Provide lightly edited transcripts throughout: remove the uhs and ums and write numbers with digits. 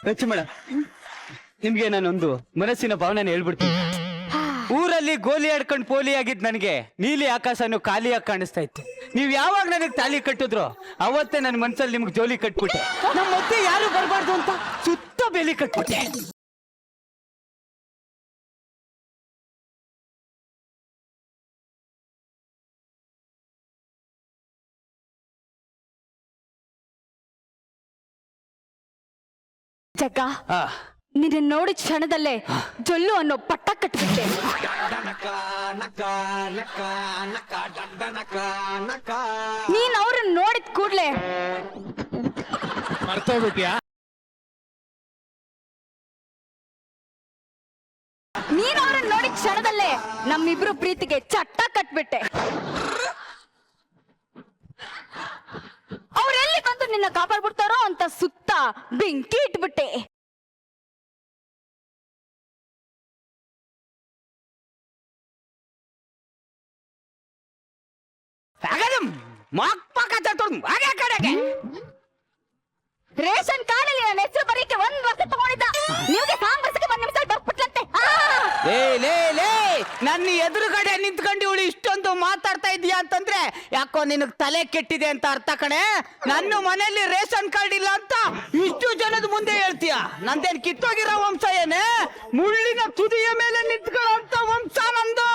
ಲಕ್ಷ್ಮಣ, ನಿಮ್ಗೆ ನಾನೊಂದು ಮನಸ್ಸಿನ ಭಾವನೆ ಹೇಳ್ಬಿಡ್ತೀನಿ. ಊರಲ್ಲಿ ಗೋಲಿ ಆಡ್ಕೊಂಡು ಪೋಲಿ ಆಗಿದ್ ನನಗೆ ನೀಲಿ ಆಕಾಶನು ಖಾಲಿಯಾಗಿ ಕಾಣಿಸ್ತಾ ಇತ್ತು. ನೀವ್ ಯಾವಾಗ ನನಗೆ ತಾಲಿ ಕಟ್ಟಿದ್ರು ಅವತ್ತೇ ನನ್ನ ಮನ್ಸಲ್ಲಿ ನಿಮ್ಗೆ ಜೋಲಿ ಕಟ್ಬಿಟ್ಟೆ. ನಮ್ಮ ಮತ್ತೆ ಯಾರು ಬರಬಾರ್ದು ಅಂತ ಸುತ್ತ ಬೇಲಿ ಕಟ್ಬಿಟ್ಟೆ. ಜಗ್ಗ, ನಿನ್ನ ನೋಡಿದ ಕ್ಷಣದಲ್ಲೇ ಜೊಲ್ಲು ಅನ್ನೋ ಪಟ್ಟ ಕಟ್ಬಿಟ್ಟೆ. ನೀನ್ ಅವ್ರನ್ನ ನೋಡಿದ ಕೂಡ್ಲೆ ಮರ್ತೋಗ್ಬಿಟ್ಯಾ? ನೀನ್ ಅವ್ರನ್ನ ನೋಡಿದ ಕ್ಷಣದಲ್ಲೇ ನಮ್ಮಿಬ್ರು ಪ್ರೀತಿಗೆ ಚಟ್ಟ ಕಟ್ಬಿಟ್ಟೆ. ಅವ್ರೆಲ್ಲಿ ಬಂದು ನಿನ್ನ ಕಾಪಾಡ್ಬಿಡ್ತಾರೋ ಅಂತ ಸುತ್ತ ಬೆಂಕಿ ಇಟ್ಬಿಟ್ಟೆ. ರೇಷನ್ ಕಾರ್ಡ್ ಅಲ್ಲಿ ನನ್ನ ಹೆಸರು ಬರೀಕೆ 1 ವರ್ಷ ತಗೊಂಡಿದ್ದ. ನಿಮ್ಗೆ ಕಾಂಗ್ರೆಸ್ಗೆ 1 ನಿಮಿಷ ಬರ್ಬಿಟ್ಲಂತೆ. ನನ್ನ ಎದುರುಗಡೆ ನಿಂತ್ಕೊಂಡು ಇವಳು ಇಷ್ಟೊಂದು ಮಾತಾಡ್ತಾ ಇದೀಯಾ ಅಂತಂದ್ರೆ ಯಾಕೋ ನಿನಗ್ ತಲೆ ಕೆಟ್ಟಿದೆ ಅಂತ ಅರ್ಥ ಕಣೆ. ನನ್ನ ಮನೆಯಲ್ಲಿ ರೇಷನ್ ಕಾರ್ಡ್ ಇಲ್ಲ ಅಂತ ಇಷ್ಟು ಜನದ ಮುಂದೆ ಹೇಳ್ತೀಯ? ನಂದೇನ್ ಕಿತ್ತೋಗಿರೋ ವಂಶ ಏನೇ? ಮುಳ್ಳಿನ ತುದಿಯ ಮೇಲೆ ನಿಂತ್ಕೊಳ್ಳೋ ವಂಶ ನಂದು.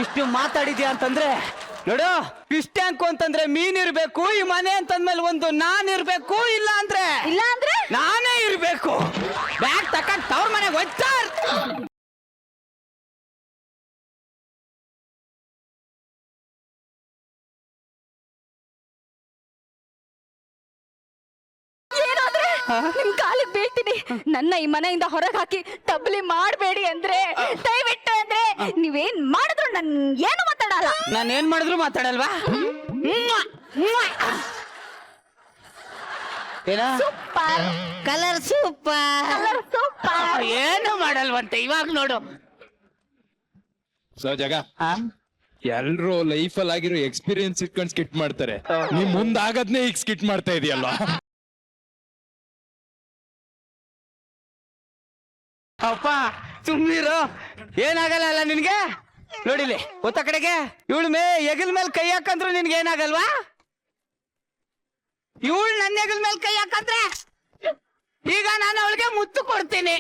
ಇಷ್ಟು ಮಾತಾಡಿದ್ಯಾ ಅಂತಂದ್ರೆ ನೋಡು, ಫಿಶ್ ಟ್ಯಾಂಕ್ ಅಂತಂದ್ರೆ ಮೀನ್ ಇರ್ಬೇಕು, ಈ ಮನೆ ಅಂತಂದ್ಮೇಲೆ ಒಂದು ನಾನ್ ಇರ್ಬೇಕು, ಇಲ್ಲ ಅಂದ್ರೆ ನಾನೇ ಇರ್ಬೇಕು. ಬ್ಯಾಗ್ ತಕೊಂಡ್ ತವ್ರ ಮನೆಗೆ ಹೋಗ್ತಾರ. ನಿಮ್ ಕಾಲಿಗೆ ಬೀಳ್ತೀನಿ. ನನ್ನ ಈ ಮನೆಯಿಂದ ಹೊರಗೆ ಹಾಕಿ ತಬ್ಲಿ ಮಾಡಬೇಡಿ ಅಂದ್ರೆ, ದಯವಿಟ್ಟು ಅಂದ್ರೆ ನೀವೇನ್ ಮಾಡಿದ್ರು ನನ್ ಏನು ಮಾತಾಡಲ್ಲ. ನಾನು ಏನ್ ಮಾಡಿದ್ರು ಮಾತಾಡಲ್ವಾ? Super colour super, colour super. ಏನು ಮಾಡಲ್ವಂತೆ ಇವಾಗ ನೋಡು. ಸೊ ಜಗ, ಎಲ್ರು ಲೈಫಲ್ಲಿ ಆಗಿರೋ ಎಕ್ಸ್ಪೀರಿಯನ್ಸ್ ಇಟ್ಕೊಂಡು ಸ್ಕಿಟ್ ಮಾಡ್ತಾರೆ. ನೀವ್ ಮುಂದಾಗದ್ನೇ ಈಗ ಸ್ಕಿಟ್ ಮಾಡ್ತಾ ಇದೆಯಲ್ವಾ? ಅಪ್ಪ ಸುಮ್ಮನಿರು, ಏನಾಗಲ್ಲ ಅಲ್ಲ ನಿನ್ಗೆ. ನೋಡಿಲಿ ಒತ್ತ ಕಡೆಗೆ ಇವಳು ಹೆಗಲ್ ಮೇಲೆ ಕೈ ಹಾಕಂದ್ರು ನಿನ್ಗೆ ಏನಾಗಲ್ವಾ? ಇವಳು ನನ್ನ ಹೆಗಲ್ ಮೇಲೆ ಕೈ ಹಾಕಂದ್ರೆ ಈಗ ನಾನು ಅವಳಿಗೆ ಮುತ್ತು ಕೊಡ್ತೀನಿ.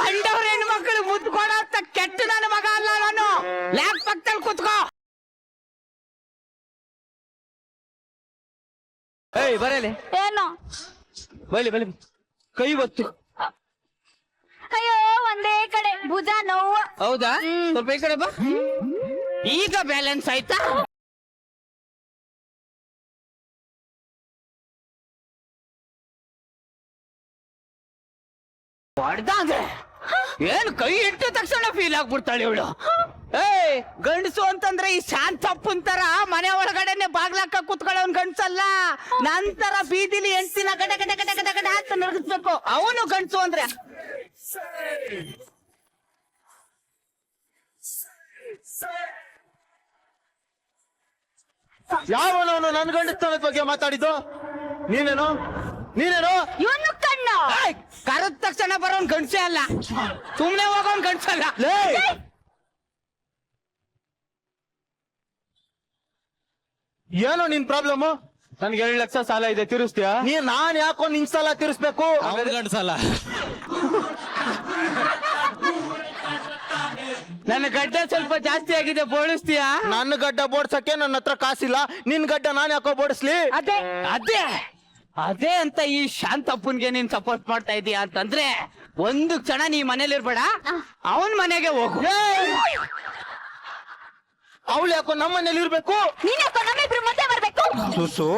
ಕಂಡವ್ರ ಹೆಣ್ಮಕ್ಳು ಮುದ್ದು ಕೊಡೋ ಅಂತ ಕೆಟ್ಟ ನನ್ನ ಮಗ ಅಲ್ಲ ನಾನು. ಲ್ಯಾಪ್ ಪಕ್ಕದಲ್ಲಿ ಕುತ್ಕೋ. ಏಯ್ ಬರಲಿ, ಏನು ಬಲಿ ಬಲಿ ಕೈ ಒತ್ತು. ಅಯ್ಯೋ, ಒಂದೇ ಕಡೆ ಭುಜ ನೋವು. ಹೌದಾ? ಸ್ವಲ್ಪ ಈ ಕಡೆ ಬಾ. ಈಗ ಬ್ಯಾಲೆನ್ಸ್ ಆಯ್ತಾ? ಹೊಡ್ದ ಅಂದ್ರೆ ಏನ್ ಕೈ ಇಟ್ಟ ತಕ್ಷಣ ಫೀಲ್ ಆಗ್ಬಿಡ್ತಾಳೆ ಇವಳು. ಏಯ್, ಗಂಡಸು ಅಂತಂದ್ರೆ ಈ ಶಾಂತಪ್ಪನ್ ತರ ಮನೆ ಒಳಗಡೆನೆ ಬಾಗ್ಲಾಕ ಕುತ್ಕೊಳ್ಳೋನ್ ಗಂಡ್ಸಲ್ಲ. ನಂತರ ಬೀದಿಲಿ ಹೆಂಡ್ತಿನ ಗಡ ಗಡ ಗಡ ಗಡ ಗಡ ಅಂತ ನರಗಿಸ್ಬೇಕು. ಅವನು ಗಂಡಸು ಅಂದ್ರೆ ಯಾವನವನು ನನ್ ಗಂಡಸ್ತನದ ಬಗ್ಗೆ ಮಾತಾಡಿದ್ದು? ನೀನೇನು ಇವನು ಕಣ್ಣು ಕರೆದ ತಕ್ಷಣ ಬರೋನ್ ಗಂಡ್ಸೇ ಅಲ್ಲ, ಸುಮ್ನೆ ಹೋಗೋನ್ ಗಂಡ್ಸಲ್ಲ. ಏನೋ ನಿನ್ ಪ್ರಾಬ್ಲಮ್? ನನ್ಗೆ 2 ಲಕ್ಷ ಸಾಲ ಇದೆ, ತೀರಿಸ್ತೀಯಾ? ನಾನ್ ಯಾಕೋ ನಿನ್ ಸಾಲ ತೀರಿಸ್ಬೇಕು? ಗಂಡಸಲ್ಲ, ನನ್ನ ಗಡ್ಡ ಸ್ವಲ್ಪ ಜಾಸ್ತಿ ಆಗಿದೆ, ಬೋಳಿಸ್ತೀಯಾ? ನನ್ನ ಗಡ್ಡ ಬೋಡ್ಸಕ್ಕೆ ನನ್ನ ಹತ್ರ ಕಾಸಿಲ್ಲ. ನಿನ್ ಗಡ್ಡ ನಾನ್ ಯಾಕೋ ಬೋಡಿಸ್ಲಿ? ಅದೇ ಅದೇ ಅದೇ ಅಂತ ಈ ಶಾಂತಪ್ಪನ್ಗೆ ನೀನ್ ಸಪೋರ್ಟ್ ಮಾಡ್ತಾ ಇದೀಯ ಅಂತಂದ್ರೆ ಒಂದು ಕ್ಷಣ ನೀ ಮನೇಲಿ ಇರ್ಬೇಡ, ಅವನ್ ಮನೆಗೆ ಹೋಗು. ಅವಳು ಯಾಕೋ ನಮ್ಮ ಮನೇಲಿ ಇರ್ಬೇಕು? ನೀನ್ ಯಾಕೋ ನಮ್ಮಿಬ್ರು ಮುಂದೆ ಬರ್ಬೇಕು? ಸುಸು,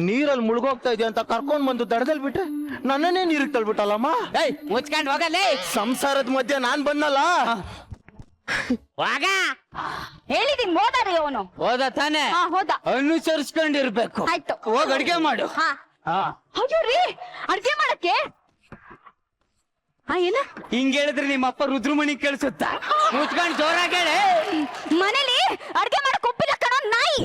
ನೀರಲ್ಲಿ ಮುಳುಗೋಗ್ತಾ ಇದೆಯಾ ಅಂತ ಕರ್ಕೊಂಡ್ ಬಂದು ದಡದಲ್ಲಿ ಬಿಟ್ರೆ ನನ್ನನ್ನೇ ನೀರಿಗೆ ತಳ್ಬಿಟ್ಟಲ್ಲಮ್ಮ. ಏಯ್, ಮುಚ್ಕೊಂಡ್ ಹೋಗಲೇ. ಸಂಸಾರದ ಮಧ್ಯೆ ನಾನ್ ಬಂದಲ್ಲ. ವಾಗ ಹೇಳಿದೀನಿ, ಹೋದಾರಿ ಅವನು. ಹೋದ ತಾನೆ? ಹೋದ. ಅನುಸರಿಸ್ಕೊಂಡಿರ್ಬೇಕು. ಆಯ್ತು, ಹೋಗ್ ಅಡ್ಗೆ ಮಾಡು. ಅಯ್ಯೋ ರೀ, ಅಡ್ಗೆ ಮಾಡಕ್ಕೆ ಏನ ಹಿಂಗ್ ಹೇಳಿದ್ರೆ ನಿಮ್ಮ ಅಪ್ಪ ರುದ್ರಮಣಿ ಕೇಳಿಸುತ್ತ. ಮುಚ್ಕೊಂಡ್ ಜೋರಾಗಿ ಹೇಳಿ. ಮನೇಲಿ ಅಡ್ಗೆ ಮಾಡಕ್ ಒಪ್ಪಿಲ್ಲ ಕಣೋ ನಾಯಿ.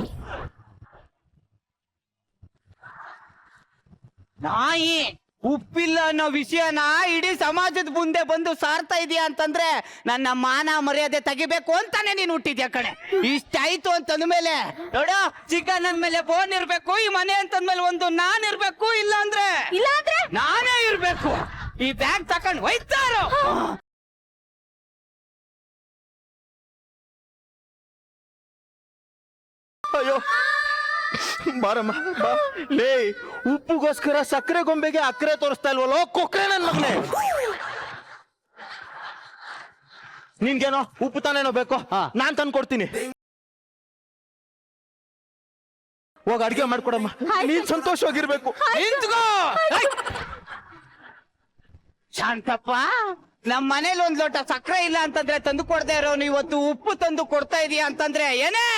ನಾಯಿ ಉಪ್ಪಿಲ್ಲ ಅನ್ನೋ ವಿಷಯನ ಇಡೀ ಸಮಾಜದ ಮುಂದೆ ಬಂದು ಸಾರ್ತಾ ಇದೀಯ ಅಂತಂದ್ರೆ ನನ್ನ ಮಾನ ಮರ್ಯಾದೆ ತೆಗಿಬೇಕು ಅಂತಾನೆ ನೀನ್ ಹುಟ್ಟಿದ್ಯಾ ಕಣೆ. ಇಷ್ಟಾಯ್ತು ಅಂತಂದ್ಮೇಲೆ ನೋಡು ಚಿಕನ್ ಅಂದ್ಮೇಲೆ ಫೋನ್ ಇರ್ಬೇಕು, ಈ ಮನೆ ಅಂತಂದ್ಮೇಲೆ ಒಂದು ನಾನ್ ಇರ್ಬೇಕು, ಇಲ್ಲ ಅಂದ್ರೆ ನಾನೇ ಇರ್ಬೇಕು. ಈ ಬ್ಯಾಗ್ ತಕೊಂಡ್ ಹೋಯ್ತಾರೋ. ಅಯ್ಯೋ ಬಾರಮ್ಮ ಬಾ. ಲೇ ಉಪ್ಪುಗೋಸ್ಕರ ಸಕ್ಕರೆ ಗೊಂಬೆಗೆ ಅಕ್ಕರೆ ತೋರಿಸ್ತಾ ಇಲ್ವಲ್ಲೋ ಕೊಕ್ರೆ ನನ್ ಮಗನೇ. ನಿನ್ಗೇನೋ ಉಪ್ಪು ತಾನೇನೋ ಬೇಕೋ ನಾನ್ ತಂದು ಕೊಡ್ತೀನಿ. ಹೋಗ ಅಡ್ಗೆ ಮಾಡ್ಕೊಡಮ್ಮ, ನೀನ್ ಸಂತೋಷವಾಗಿರ್ಬೇಕು. ನಿಂತ್ಕೋ. ಶಾಂತಪ್ಪ, ನಮ್ ಮನೇಲಿ ಒಂದ್ ಲೋಟ ಸಕ್ಕರೆ ಇಲ್ಲ ಅಂತಂದ್ರೆ ತಂದು ಕೊಡದೆ ಇರೋನು ಇವತ್ತು ಉಪ್ಪು ತಂದು ಕೊಡ್ತಾ ಇದೀಯ ಅಂತಂದ್ರೆ ಏನೇ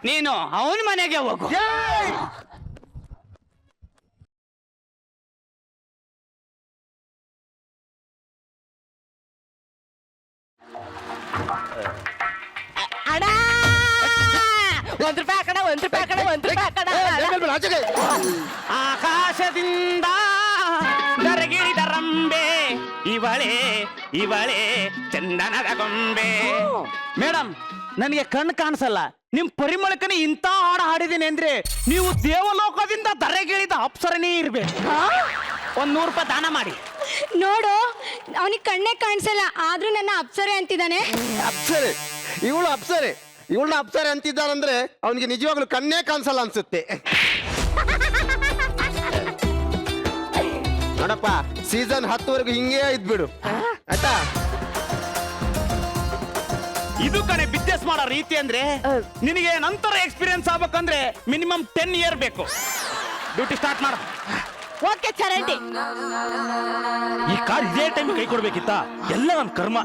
ನೀನು ಅವನ ಮನೆಗೆ ಹೋಗು. ಅಣ್ಣ ₹1 ಆಕಾಶದಿಂದ ದರಗಿಳಿದ ರಂಬೆ ಇವಳೆ ಚಂದನದ ಗೊಂಬೆ. ಮೇಡಮ್, ನನಗೆ ಕಣ್ಣು ಕಾಣಿಸಲ್ಲ, ನಿಮ್ ಪರಿಮಳಕನೇ ಇಂಥ ಹಾಡು ಹಾಡಿದೀನಿ ಅಂದ್ರೆ ನೀವು ದೇವಲೋಕದಿಂದ ದರೆಗಿಳಿದ ಅಪ್ಸರನೇ ಇರ್ಬೇಕು. ₹100 ದಾನ ಮಾಡಿ. ನೋಡು, ಅವನಿಗೆ ಕಣ್ಣೇ ಕಾಣಿಸಲ್ಲ, ಆದ್ರೂ ನನ್ನ ಅಪ್ಸರೆ ಅಂತಿದ್ದಾನೆ. ಅಪ್ಸರೆ ಇವಳನ್ನ ಅಪ್ಸರೆ ಅಂತಿದ್ದಾರಂದ್ರೆ ಅವನಿಗೆ ನಿಜವಾಗ್ಲೂ ಕಣ್ಣೇ ಕಾಣಿಸಲ್ಲ ಅನ್ಸುತ್ತೆ. ನೋಡಪ್ಪ, ಸೀಸನ್ 10ವರೆಗೂ ಹಿಂಗೇ ಇದ್ಬಿಡು ಆಯ್ತಾ. ಇದು ಕಣೆ ಬಿಸ್ನೆಸ್ ಮಾಡೋ ರೀತಿ ಅಂದ್ರೆ. ನಿನಗೆ ನಂತರ ಎಕ್ಸ್ಪೀರಿಯನ್ಸ್ ಆಗ್ಬೇಕಂದ್ರೆ ಮಿನಿಮಮ್ 10 ಇಯರ್ ಬೇಕು. ಡ್ಯೂಟಿ ಸ್ಟಾರ್ಟ್ ಮಾಡ. ಓಕೆ ಚರಂಡಿ. ಈ ಕಾರ್ ಇದೇ ಟೈಮ್ ಕೈ ಕೊಡ್ಬೇಕಿತ್ತ, ಎಲ್ಲ ನನ್ ಕರ್ಮ.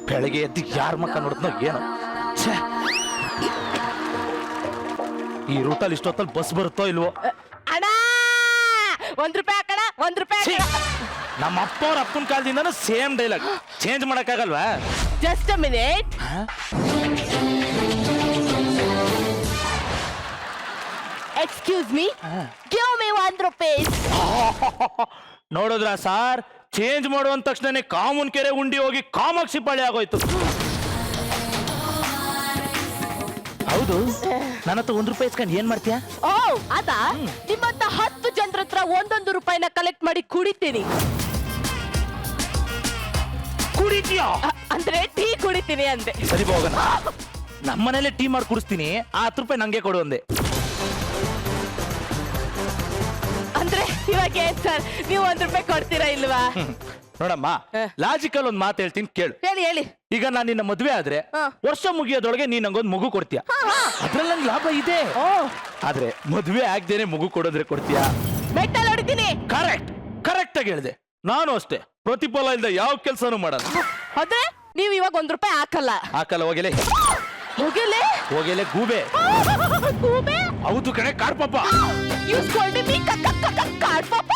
ಬೆಳಗ್ಗೆ ಎದ್ದು ಯಾರ ಮಕ್ಕ ನೋಡಿದ್ನೋ ಏನೋ. ಛೇ, ಈ ರೂಟಲ್ಲಿ ಇಷ್ಟೊತ್ತಲ್ಲಿ ಬಸ್ ಬರುತ್ತೋ ಇಲ್ವೋ. ಅಣ್ಣ ₹1 ಅಣ್ಣ, ₹1. ನಮ್ಮ ಅಪ್ಪ ಅವ್ರ ಅಪ್ಪನ ಕಾಲದಿಂದನೂ ಸೇಮ್ ಡೈಲಾಗ್, ಚೇಂಜ್ ಮಾಡಕ್ಕಾಗಲ್ವಾ? Just a minute. Excuse me, give me ₹1. ನೋಡಿದ್ರ ಸಾರ್, ಚೇಂಜ್ ಮಾಡುವಂತ ತಕ್ಷಣನೇ ಕಾಮನ್ ಕೆರೆ ಉಂಡಿ ಹೋಗಿ ಕಾಮಾಕ್ಷಿ ಪಾಳ್ಯ ಆಗೋಯ್ತು. ಹೌದು, ನನ್ನ ಹತ್ರ ₹1 ಇಸ್ಕೊಂಡು ಏನ್ ಮಾಡ್ತೀಯಾ? ಓ ಅದಾ, ನಿಮ್ಮಂತ 10 ಜನರ ಹತ್ರ ₹1 ಕಲೆಕ್ಟ್ ಮಾಡಿ ಕುಡಿತೀನಿ. ಕುಡಿತೀಯಾ? ಅಂದ್ರೆ ಟೀ ಕುಡಿತೀನಿ ಅಂದೆ. ಸರಿ ಹೋಗೋಣ, ನಮ್ಮನೇಲೆ ಟೀ ಮಾಡಿ ಕುಡಿಸ್ತೀನಿ, ಆ ₹10 ನಂಗೆ ಕೊಡು ಅಂದೆ. ಅಂದ್ರೆ ಇವಾಗ ಏನ್ ಸರ್, ನೀವು ₹1 ಕೊಡ್ತೀರಾ ಇಲ್ವಾ? ನೋಡಮ್ಮ, ಲಾಜಿಕಲ್ ಒಂದ್ ಮಾತು ಹೇಳ್ತೀನಿ ಕೇಳು. ಹೇಳಿ. ಈಗ ನಾನು ನಿನ್ನ ಮದ್ವೆ ಆದ್ರೆ ವರ್ಷ ಮುಗಿಯೋದೊಳಗೆ ನೀನ್ ನಂಗೊಂದು ಮಗು ಕೊಡ್ತೀಯ, ಅದ್ರಲ್ಲಿ ನಂಗೆ ಲಾಭ ಇದೆ. ಆದ್ರೆ ಮದ್ವೆ ಆಗ್ದೇನೆ ಮಗು ಕೊಡೋದ್ರೆ ಕೊಡ್ತೀಯಾ? ಬೆಟ್ಟಲ್ಲಿ ಹೊಡಿತೀನಿ. ಕರೆಕ್ಟ್ ಆಗಿ ಹೇಳಿದೆ. ನಾನು ಅಷ್ಟೇ, ಪ್ರತಿಫಲ ಇಲ್ಲದ ಯಾವ ಕೆಲ್ಸನೂ ಮಾಡಲ್ಲ. ಅದೇ ನೀವು ಇವಾಗ ₹1 ಹಾಕಲ್ಲ. ಹಾಕಲ್ಲ. ಹೋಗಲೇ ಗೂಬೆ. ಗೂಬೆ? ಹೌದು ಕಣೆ, ಕಾರ್ಪಾಪ. You scolded me, ಕಾರ್ಪಾಪ?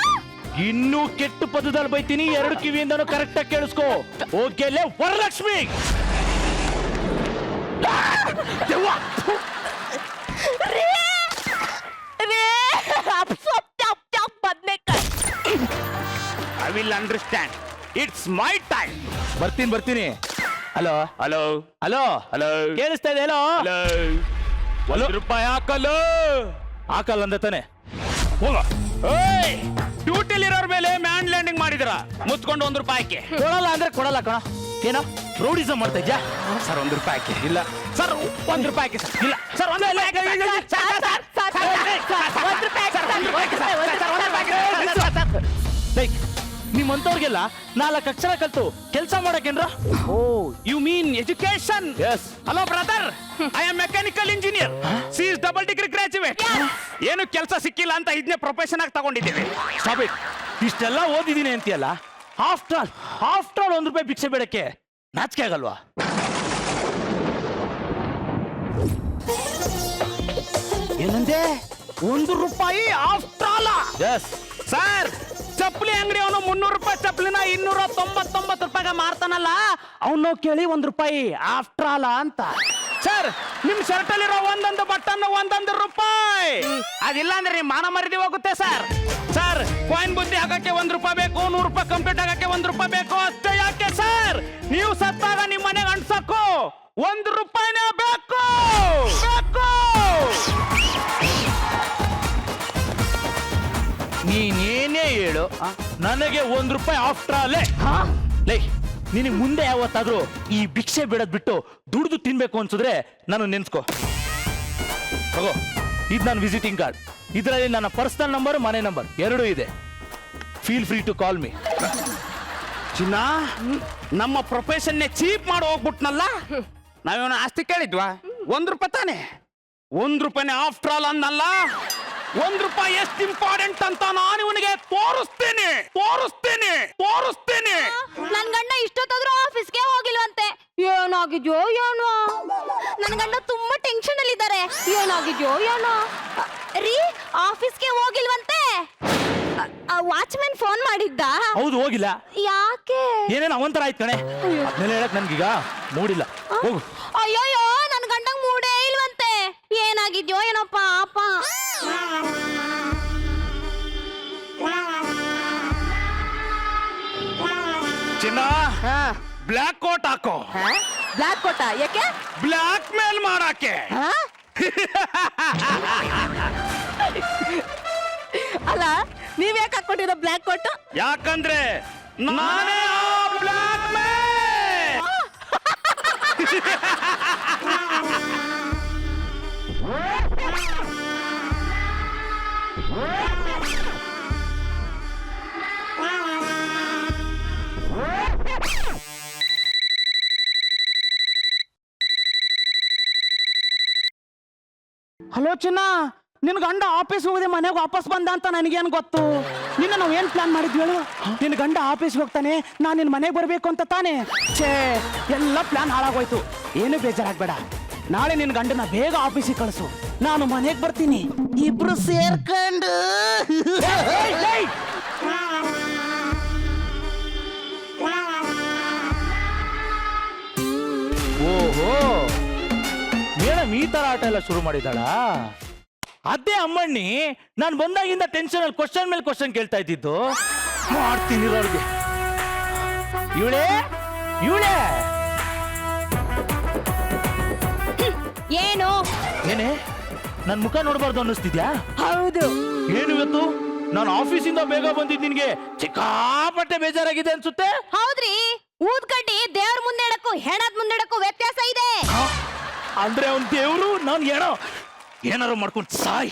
ಇನ್ನೂ ಕೆಟ್ಟ ಪದದಲ್ಲಿ ಬೈತೀನಿ, 2 ಕಿವಿಯಿಂದನೂ ಕರೆಕ್ಟ್ ಆಗಿ ಕೇಳಿಸ್ಕೋ. ಹೋಗಲೇ Varalakshmi. I will understand. It's my time. ಬರ್ತೀನಿ. ಹಲೋ ಹಲೋ ಹಲೋ ಹಲೋ ಕೇಳಿಸ್ತಾ ಇದೆ? ಹೇಳೋ. ಹಲೋ, ₹1 ಹಾಕಲು ಹಾಕಲ್ಲ ಅಂದ ತಾನೆ. ಹೋಗ. ಡ್ಯೂಟಿಲಿರೋರ್ ಮೇಲೆ ಮ್ಯಾನ್ ಲ್ಯಾಂಡಿಂಗ್ ಮಾಡಿದ್ರ ಮುತ್ಕೊಂಡು ₹1 ಹಾಕಿ. ಕೊಡಲ್ಲ ಅಂದ್ರೆ ಕೊಡಲ್ಲ ಕಣ. ಏನೋ ರೌಡಿಸಮ್ ಮಾಡ್ತಾ ಇದ್ಯಾ? ಸರ್ ₹1 ಹಾಕಿ. ಇಲ್ಲ ಸರ್ ₹1 ಹಾಕಿ ಸರ್. ಇಲ್ಲ ಸರ್, ನಿಮ್ಮಂತವ್ರಿಗೆಲ್ಲ 4 ಅಕ್ಷರ ಕಲ್ತು ಕೆಲಸ ಮಾಡಕೇನ್ರ? Oh, you mean education? Yes. Hello brother, I am mechanical engineer. She is double degree graduate. ಏನು ಕೆಲಸ ಸಿಕ್ಕಿಲ್ಲ ಅಂತ ಇದನ್ನೇ ಪ್ರೊಫೆಷನ್ ಆಗಿ ತಗೊಂಡಿದ್ದೀವಿ. Stop it. ಇಷ್ಟೆಲ್ಲ ಓದಿದೀನಿ ಅಂತೀಯಲ್ಲ, ಆಫ್ಟರ್ ಆಲ್ ₹1 ಭಿಕ್ಷೆ ಬೇಡಕ್ಕೆ ನಾಚಿಕೆ ಆಗಲ್ವಾ? ಏನಂದೆ? ₹1 ಆಫ್ಟರ್ ಆಲ್? ಎಸ್ ಸರ್, ಚಪ್ಪಲಿ ಅಂಗಡಿ ಅವನು ₹300 ಚಪ್ಪಲಿನ ₹299 ಮಾರ್ತಾನಲ್ಲ, ಅವನು ಕೇಳಿ ₹1 ಆಫ್ಟರ್ ಆಲ್ ಅಂತ. ಸರ್, ನಿಮ್ ಶರ್ಟ್ ಅಲ್ಲಿರೋ ಒಂದೊಂದು ಬಟನ್ ₹1. ಅದಿಲ್ಲ ಅಂದ್ರೆ ನಿಮ್ ಮಾನ ಮರಿದಿ ಹೋಗುತ್ತೆ ಸರ್. ಕಾಯಿನ್ ಬುದ್ಧಿ ಹಾಕಕ್ಕೆ 1 ರೂಪಾಯಿ ಬೇಕು, 100 ರೂಪಾಯಿ ಕಂಪ್ಲೀಟ್ ಆಗಕ್ಕೆ 1 ರೂಪಾಯಿ ಬೇಕು. ಅಷ್ಟೇ ಯಾಕೆ ಸರ್? ನೀವು ಸತ್ತಾಗ ನಿಮ್ಮ ಮನೆಗೆ ಅಂಟ್ಸಕ್ಕೂ 1 ರೂಪಾಯಿನೇ ಬೇಕು. ನೀನೇನೇ ಹೇಳು, ನನಗೆ 1 ರೂಪಾಯಿ ಆಫ್ಟರ್ ಆಲೇ. ಲೇ, ನಿನಗೆ ಮುಂದೆ ಯಾವತ್ತಾದ್ರೂ ಈ ಭಿಕ್ಷೆ ಬಿಡೋದ್ ಬಿಟ್ಟು ದುಡ್ದು ತಿನ್ಬೇಕು ಅನ್ಸಿದ್ರೆ ನಾನು ನೆನ್ಸ್ಕೋ. ತಗೋ, ಇದು ನನ್ನ ವಿಸಿಟಿಂಗ್ ಕಾರ್ಡ್. ಇದರಲ್ಲಿ ನನ್ನ ಪರ್ಸನಲ್ ನಂಬರ್, ಮನೆ ನಂಬರ್ ಎರಡೂ ಇದೆ. Feel free to call me. ಚಿನ್ನ, ನಮ್ಮ ಪ್ರೊಫೆಷನ್ನೇ ಚೀಪ್ ಮಾಡಿ ಹೋಗ್ಬಿಟ್ನಲ್ಲ. ನಾವೇನು ಆಸ್ತಿ ಕೇಳಿದ್ವಾ? 1 ರೂಪಾಯಿ ತಾನೆ. 1 ರೂಪಾಯಿನೇ ಆಫ್ಟರ್ ಆಲ್ ಅನ್ನಲ್ಲ. 1 ರೂಪಾಯಿ ಎಷ್ಟು ಇಂಪಾರ್ಟೆಂಟ್ ಅಂತ ನಾನು ಇವನಿಗೆ ತೋರಿಸ್ತೇನೆ. ನನ್ ಗಂಡ ಇಷ್ಟೊತ್ತಾದ್ರೂ ಆಫೀಸ್ಗೆ ಹೋಗಿಲ್ವಂತೆ. ಏನಾಗಿದ್ಯೋ ಏನೋ. ನನ್ ಗಂಡ ತುಂಬಾ ಟೆನ್ಷನ್ ಅಲ್ಲಿ ಇದ್ದಾರೆ. ಏನಾಗಿದ್ಯೋ ಏನೋ. ರೀ, ಆಫೀಸ್ಗೆ ಹೋಗಿಲ್ವಂತೆ. ವಾಚ್ಮನ್ ಫೋನ್ ಮಾಡಿದ್ದ. ಹೌದು, ಹೋಗಿಲ್ಲ. ಯಾಕೆ? ಏನೇನು ಅವಂತರ ಆಯ್ತು ಕಣೆ. ಅದನ್ನೆಲ್ಲ ಹೇಳಕ್ ನನ್ಗೀಗ ಮೂಡಿಲ್ಲ. ಹೋಗು. ಅಯ್ಯೋಯ್ಯೋ, ನನ್ ಗಂಡಂಗ್ ಮೂಡೇ ಇಲ್ವಂತೆ. ಏನಾಗಿದ್ಯೋ ಏನೋ ಪಾಪ. ಚಿನ್ನ, ಬ್ಲ್ಯಾಕ್ ಕೋಟ್ ಹಾಕೋ. ಬ್ಲಾಕ್ ಕೋಟ ಯಾಕೆ? ಬ್ಲ್ಯಾಕ್ ಮೇಲ್ ಮಾಡಾಕೆ. ಅಲ್ಲ, ನೀವ್ ಯಾಕೆ ಹಾಕೊಂಡಿರೋ ಬ್ಲಾಕ್ ಕೋಟ್? ಯಾಕಂದ್ರೆ ನಾನೇ ಆ ಬ್ಲ್ಯಾಕ್ ಮೇಲ್. ಹಲೋ ಚಿನ್ನ, ನಿನ್ ಗಂಡ ಆಫೀಸ್ ಹೋಗದೆ ಮನೆಗೆ ವಾಪಸ್ ಬಂದ ಅಂತ ನನಗೇನು ಗೊತ್ತು? ನಿನ್ನ ನಾವು ಏನ್ ಪ್ಲಾನ್ ಮಾಡಿದ್ವಿ ಹೇಳು? ನಿನ್ ಗಂಡ ಆಫೀಸ್ ಹೋಗ್ತಾನೆ, ನಾನು ನಿನ್ ಮನೆಗೆ ಬರ್ಬೇಕು ಅಂತ ತಾನೆ. ಛೇ, ಎಲ್ಲ ಪ್ಲಾನ್ ಹಾಳಾಗೋಯ್ತು. ಏನು ಬೇಜಾರಾಗ್ಬೇಡ. ನಾಳೆ ನಿನ್ ಗಂಡನ ಬೇಗ ಆಫೀಸಿಗೆ ಕಳಿಸು, ನಾನು ಮನೆಗೆ ಬರ್ತೀನಿ. ಇಬ್ರು ಸೇರ್ಕೊಂಡು ಓಹೋ, ಮೇಡಮ್ ಈ ತರ ಆಟ ಎಲ್ಲ ಶುರು ಮಾಡಿದಾಳ? ಅದೇ ಅಮ್ಮಣ್ಣಿ, ನಾನು ಬಂದಾಗಿಂದ ಟೆನ್ಷನ್ ಅಲ್ಲಿ ಕ್ವಶನ್ ಮೇಲೆ ಕ್ವಶನ್ ಕೇಳ್ತಾ ಇದ್ದಿದ್ದು. ಮಾಡ್ತೀನಿ ಅವ್ರಿಗೆ. ಇವಳೇ ಏನು? ಏನೇ, ನನ್ ಮುಖ ನೋಡ್ಬಾರ್ದು ಅನ್ನಿಸ್ತಿದ್ಯಾ? ಹೌದು. ಏನು ಇವತ್ತು ನಾನು ಆಫೀಸಿಂದ ಬೇಗ ಬಂದಿದ್ದು ನಿನ್ಗೆ ಸಿಕ್ಕಾಪಟ್ಟೆ ಬೇಜಾರಾಗಿದೆ ಅನ್ಸುತ್ತೆ. ಹೌದ್ರಿ, ಊದ್ಕಡ್ಡಿ ದೇವ್ರ ಮುಂದೆ ಇಡಕ್ಕೂ ಹೆಣದ ಮುಂದೆ ಇಡಕ್ಕೂ ವ್ಯತ್ಯಾಸ ಇದೆ. ಅಂದ್ರೆ ಅವ್ನ್ ದೇವ್ರು, ನಾನು ಏನೋ ಏನಾರು ಮಾಡ್ಕೊಂಡು ಸಾಯ್.